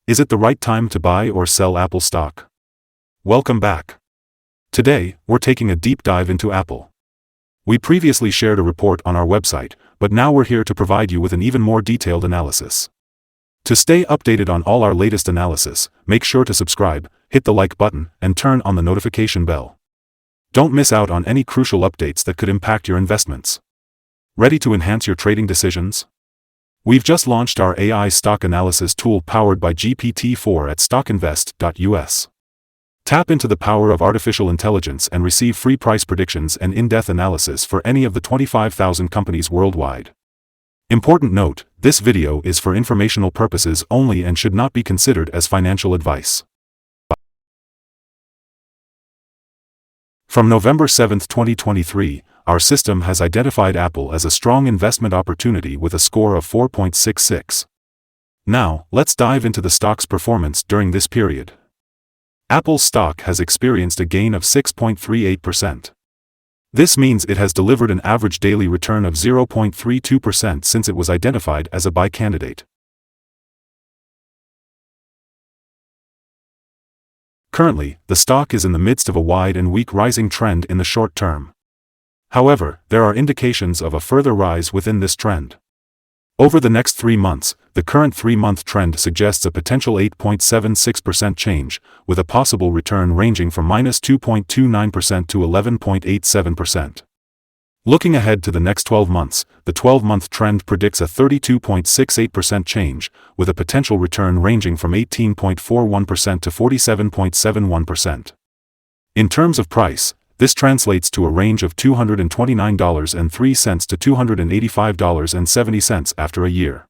Is it the right time to buy or sell Apple stock? Welcome back. Today, we're taking a deep dive into Apple. We previously shared a report on our website, but now we're here to provide you with an even more detailed analysis. To stay updated on all our latest analysis, make sure to subscribe, hit the like button, and turn on the notification bell. Don't miss out on any crucial updates that could impact your investments. Ready to enhance your trading decisions? We've just launched our AI stock analysis tool powered by GPT-4 at StockInvest.us. Tap into the power of artificial intelligence and receive free price predictions and in-depth analysis for any of the 25,000 companies worldwide. Important note, this video is for informational purposes only and should not be considered as financial advice. From November 7, 2023, our system has identified Apple as a strong investment opportunity with a score of 4.66. Now, let's dive into the stock's performance during this period. Apple's stock has experienced a gain of 6.38%. This means it has delivered an average daily return of 0.32% since it was identified as a buy candidate. Currently, the stock is in the midst of a wide and weak rising trend in the short term. However, there are indications of a further rise within this trend. Over the next 3 months, the current 3-month trend suggests a potential 8.76% change, with a possible return ranging from -2.29% to 11.87%. Looking ahead to the next 12 months, the 12-month trend predicts a 32.68% change, with a potential return ranging from 18.41% to 47.71%. In terms of price, this translates to a range of $229.03 to $285.70 after a year.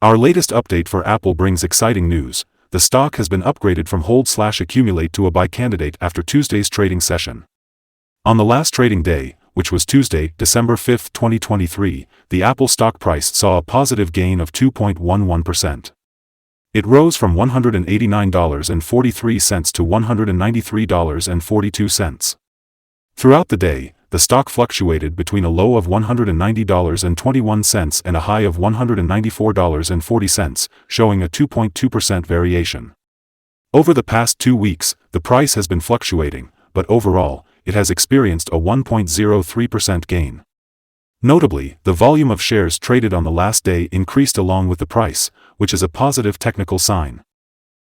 Our latest update for Apple brings exciting news. The stock has been upgraded from hold/accumulate to a buy candidate after Tuesday's trading session. On the last trading day, which was Tuesday, December 5, 2023, the Apple stock price saw a positive gain of 2.11%. It rose from $189.43 to $193.42. Throughout the day, the stock fluctuated between a low of $190.21 and a high of $194.40, showing a 2.2% variation. Over the past 2 weeks, the price has been fluctuating, but overall, it has experienced a 1.03% gain. Notably, the volume of shares traded on the last day increased along with the price, which is a positive technical sign.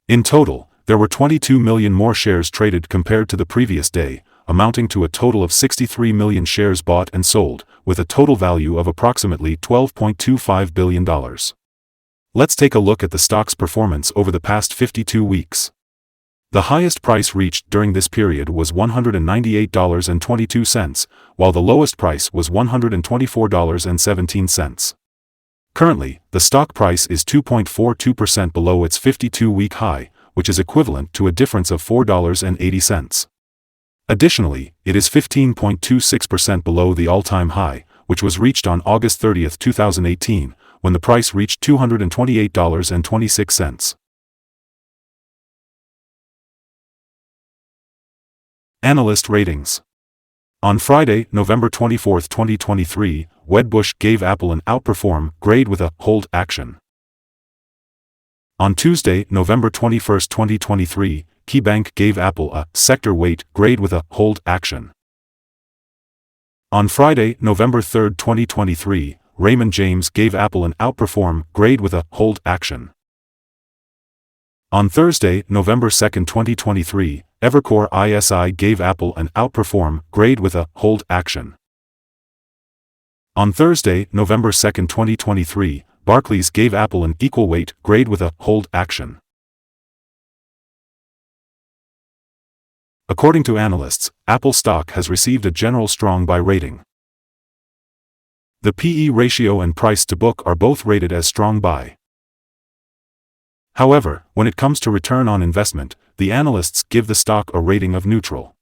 In total, there were 22 million more shares traded compared to the previous day, amounting to a total of 63 million shares bought and sold, with a total value of approximately $12.25 billion. Let's take a look at the stock's performance over the past 52 weeks. The highest price reached during this period was $198.22, while the lowest price was $124.17. Currently, the stock price is 2.42% below its 52-week high, which is equivalent to a difference of $4.80. Additionally, it is 15.26% below the all-time high, which was reached on August 30, 2018, when the price reached $228.26. Analyst ratings. On Friday, November 24, 2023, Wedbush gave Apple an outperform grade with a hold action. On Tuesday, November 21, 2023, KeyBank gave Apple a sector weight grade with a hold action. On Friday, November 3, 2023, Raymond James gave Apple an outperform grade with a hold action. On Thursday, November 2, 2023, Evercore ISI gave Apple an outperform grade with a hold action. On Thursday, November 2, 2023, Barclays gave Apple an equal weight grade with a hold action. According to analysts, Apple stock has received a general strong buy rating. The PE ratio and price to book are both rated as strong buy. However, when it comes to return on investment, the analysts give the stock a rating of neutral.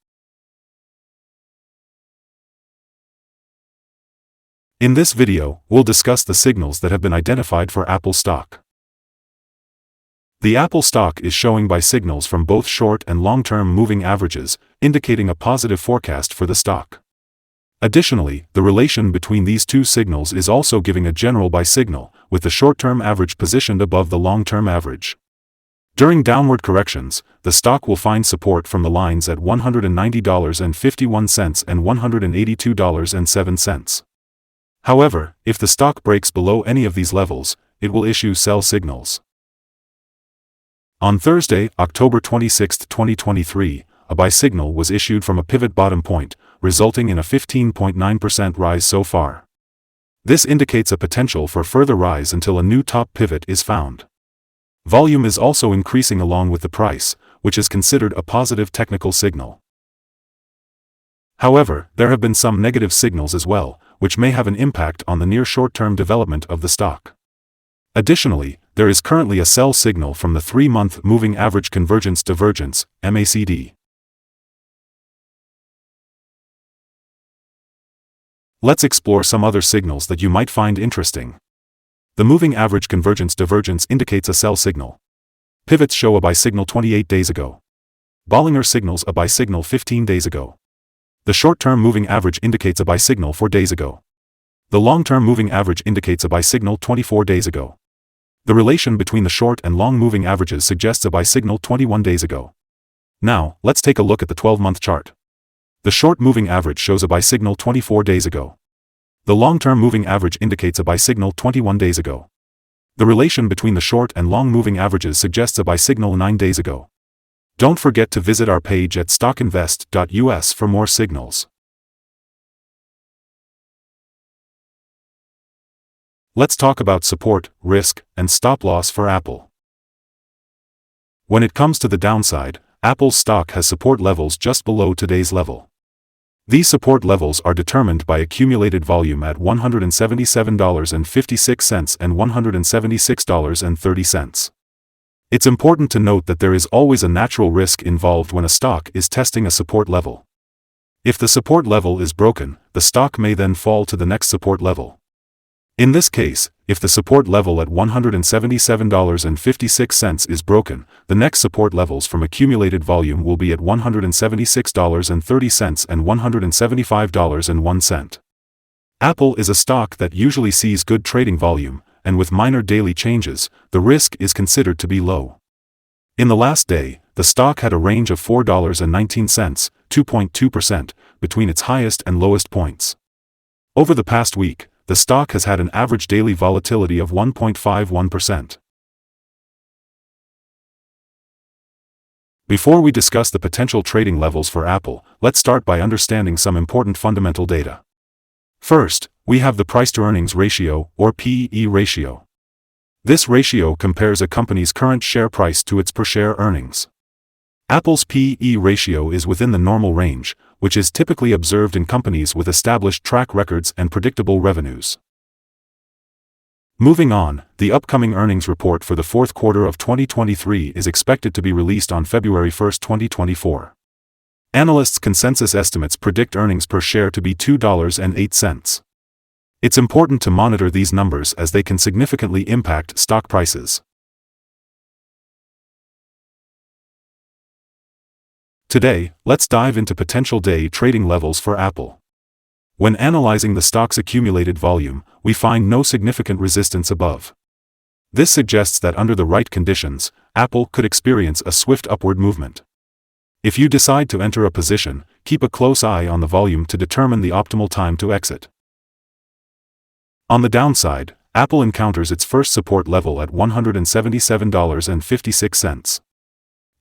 In this video, we'll discuss the signals that have been identified for Apple stock. The Apple stock is showing buy signals from both short and long-term moving averages, indicating a positive forecast for the stock. Additionally, the relation between these two signals is also giving a general buy signal, with the short-term average positioned above the long-term average. During downward corrections, the stock will find support from the lines at $190.51 and $182.07. However, if the stock breaks below any of these levels, it will issue sell signals. On Thursday, October 26, 2023, a buy signal was issued from a pivot bottom point, resulting in a 15.9% rise so far. This indicates a potential for further rise until a new top pivot is found. Volume is also increasing along with the price, which is considered a positive technical signal. However, there have been some negative signals as well, which may have an impact on the near short-term development of the stock. Additionally, there is currently a sell signal from the 3-month Moving Average Convergence Divergence, MACD. Let's explore some other signals that you might find interesting. The Moving Average Convergence Divergence indicates a sell signal. Pivots show a buy signal 28 days ago. Bollinger signals a buy signal 15 days ago. The short-term moving average indicates a buy signal 4 days ago. The long-term moving average indicates a buy signal 24 days ago. The relation between the short and long moving averages suggests a buy signal 21 days ago. Now, let's take a look at the 12-month chart. The short moving average shows a buy signal 24 days ago. The long-term moving average indicates a buy signal 21 days ago. The relation between the short and long moving averages suggests a buy signal 9 days ago. Don't forget to visit our page at StockInvest.us for more signals. Let's talk about support, risk, and stop loss for Apple. When it comes to the downside, Apple's stock has support levels just below today's level. These support levels are determined by accumulated volume at $177.56 and $176.30. It's important to note that there is always a natural risk involved when a stock is testing a support level. If the support level is broken, the stock may then fall to the next support level. In this case, if the support level at $177.56 is broken, the next support levels from accumulated volume will be at $176.30 and $175.01. Apple is a stock that usually sees good trading volume, and with minor daily changes, the risk is considered to be low. In the last day, the stock had a range of $4.19, 2.2%, between its highest and lowest points. Over the past week, the stock has had an average daily volatility of 1.51%. Before we discuss the potential trading levels for Apple, let's start by understanding some important fundamental data. First, we have the price-to-earnings ratio, or PE ratio. This ratio compares a company's current share price to its per-share earnings. Apple's PE ratio is within the normal range, which is typically observed in companies with established track records and predictable revenues. Moving on, the upcoming earnings report for the fourth quarter of 2023 is expected to be released on February 1, 2024. Analysts' consensus estimates predict earnings per share to be $2.08. It's important to monitor these numbers as they can significantly impact stock prices. Today, let's dive into potential day trading levels for Apple. When analyzing the stock's accumulated volume, we find no significant resistance above. This suggests that under the right conditions, Apple could experience a swift upward movement. If you decide to enter a position, keep a close eye on the volume to determine the optimal time to exit. On the downside, Apple encounters its first support level at $177.56.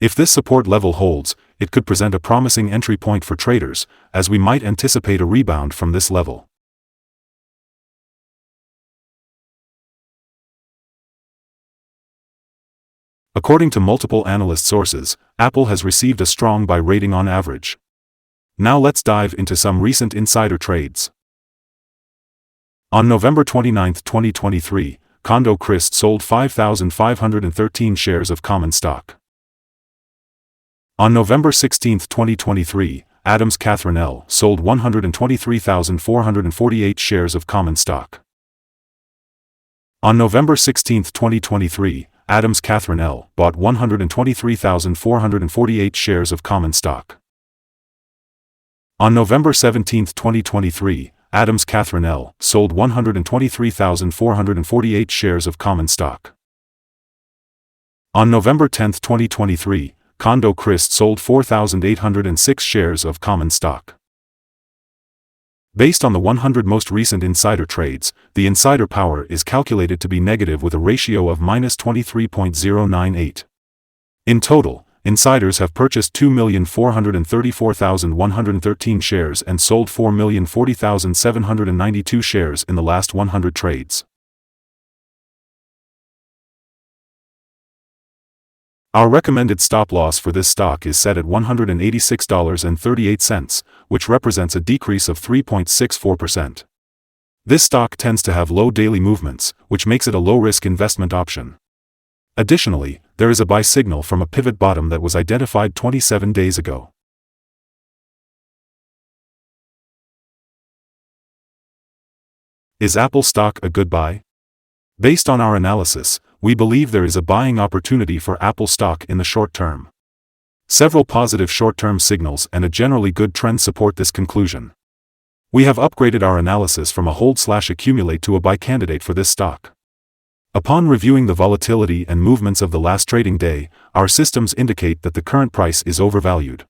If this support level holds, it could present a promising entry point for traders, as we might anticipate a rebound from this level. According to multiple analyst sources, Apple has received a strong buy rating on average. Now let's dive into some recent insider trades. On November 29, 2023, Kondo Chris sold 5,513 shares of common stock. On November 16, 2023, Adams Catherine L. sold 123,448 shares of common stock. On November 16, 2023, Adams Catherine L. bought 123,448 shares of common stock. On November 17, 2023, Adams Catherine L., sold 123,448 shares of common stock. On November 10, 2023, Condo Christ sold 4,806 shares of common stock. Based on the 100 most recent insider trades, the insider power is calculated to be negative with a ratio of -23.098. In total, insiders have purchased 2,434,113 shares and sold 4,040,792 shares in the last 100 trades. Our recommended stop loss for this stock is set at $186.38, which represents a decrease of 3.64%. This stock tends to have low daily movements, which makes it a low-risk investment option. Additionally, there is a buy signal from a pivot bottom that was identified 27 days ago. Is Apple stock a good buy? Based on our analysis, we believe there is a buying opportunity for Apple stock in the short term. Several positive short-term signals and a generally good trend support this conclusion. We have upgraded our analysis from a hold/accumulate to a buy candidate for this stock. Upon reviewing the volatility and movements of the last trading day, our systems indicate that the current price is overvalued.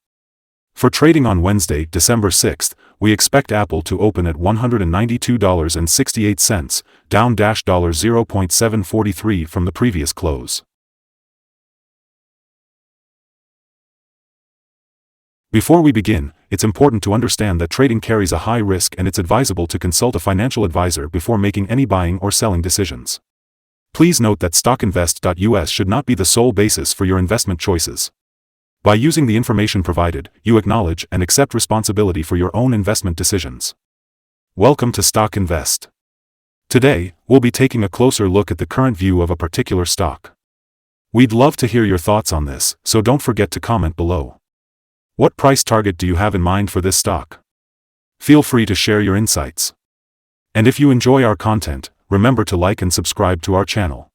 For trading on Wednesday, December 6, we expect Apple to open at $192.68, down $0.743 from the previous close. Before we begin, it's important to understand that trading carries a high risk and it's advisable to consult a financial advisor before making any buying or selling decisions. Please note that StockInvest.us should not be the sole basis for your investment choices. By using the information provided, you acknowledge and accept responsibility for your own investment decisions. Welcome to Stock Invest. Today, we'll be taking a closer look at the current view of a particular stock. We'd love to hear your thoughts on this, so don't forget to comment below. What price target do you have in mind for this stock? Feel free to share your insights. And if you enjoy our content, remember to like and subscribe to our channel.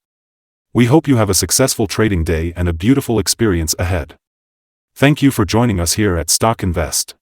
We hope you have a successful trading day and a beautiful experience ahead. Thank you for joining us here at Stock Invest.